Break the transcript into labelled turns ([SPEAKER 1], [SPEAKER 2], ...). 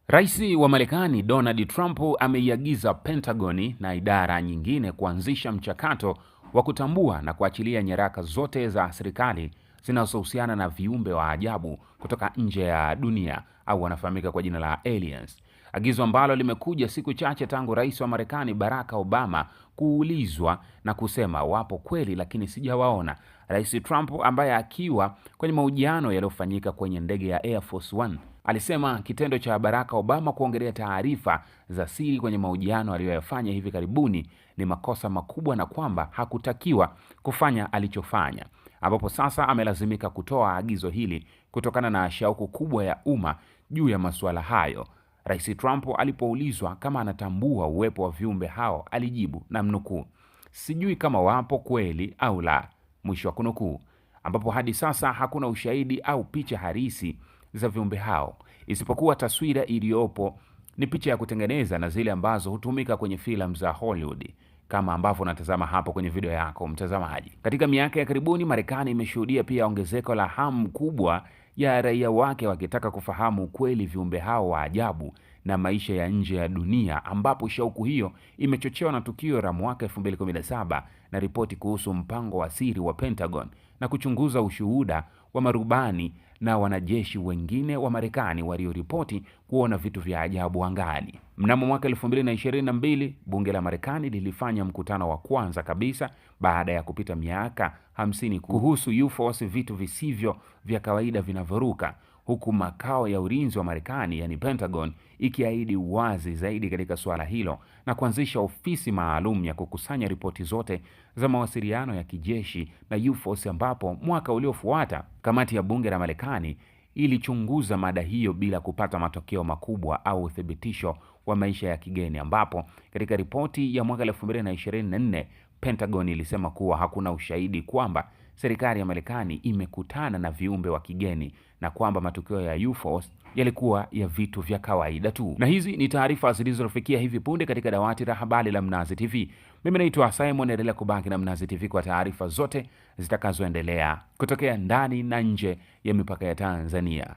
[SPEAKER 1] Rais wa Marekani Donald Trump ameiagiza Pentagoni na idara nyingine kuanzisha mchakato wa kutambua na kuachilia nyaraka zote za serikali zinazohusiana na viumbe wa ajabu kutoka nje ya dunia au wanafahamika kwa jina la aliens. Agizo ambalo limekuja siku chache tangu Rais wa Marekani Barack Obama kuulizwa na kusema wapo kweli lakini sijawaona. Rais Trump ambaye akiwa kwenye mahojiano yaliyofanyika kwenye ndege ya Air Force One alisema kitendo cha Barack Obama kuongelea taarifa za siri kwenye mahojiano aliyoyafanya hivi karibuni ni makosa makubwa na kwamba hakutakiwa kufanya alichofanya, ambapo sasa amelazimika kutoa agizo hili kutokana na shauku kubwa ya umma juu ya masuala hayo. Rais Trump alipoulizwa kama anatambua uwepo wa viumbe hao alijibu na mnukuu, "Sijui kama wapo kweli au la," mwisho wa kunukuu, ambapo hadi sasa hakuna ushahidi au picha halisi za viumbe hao, isipokuwa taswira iliyopo ni picha ya kutengeneza na zile ambazo hutumika kwenye filamu za Hollywood, kama ambavyo unatazama hapo kwenye video yako mtazamaji. Katika miaka ya karibuni, Marekani imeshuhudia pia ongezeko la hamu kubwa ya raia wake wakitaka kufahamu ukweli viumbe hao wa ajabu na maisha ya nje ya dunia, ambapo shauku hiyo imechochewa na tukio la mwaka 2017 na ripoti kuhusu mpango wa siri wa Pentagon na kuchunguza ushuhuda wa marubani na wanajeshi wengine wa Marekani walioripoti kuona vitu vya ajabu angani. Mnamo mwaka 2022, bunge la Marekani lilifanya mkutano wa kwanza kabisa baada ya kupita miaka 50 kuhusu UFOs, vitu visivyo vya kawaida vinavyoruka, huku makao ya ulinzi wa Marekani yani Pentagon ikiahidi uwazi zaidi katika suala hilo na kuanzisha ofisi maalum ya kukusanya ripoti zote za mawasiliano ya kijeshi na UFOs, ambapo mwaka uliofuata kamati ya bunge la Marekani ilichunguza mada hiyo bila kupata matokeo makubwa au uthibitisho wa maisha ya kigeni, ambapo katika ripoti ya mwaka 2024 Pentagon ilisema kuwa hakuna ushahidi kwamba serikali ya Marekani imekutana na viumbe wa kigeni na kwamba matukio ya UFOs yalikuwa ya vitu vya kawaida tu. Na hizi ni taarifa zilizofikia hivi punde katika dawati la habari la Mnazi TV. Mimi naitwa Simon, endelea kubaki na Mnazi TV kwa taarifa zote zitakazoendelea kutokea ndani na nje ya mipaka ya Tanzania.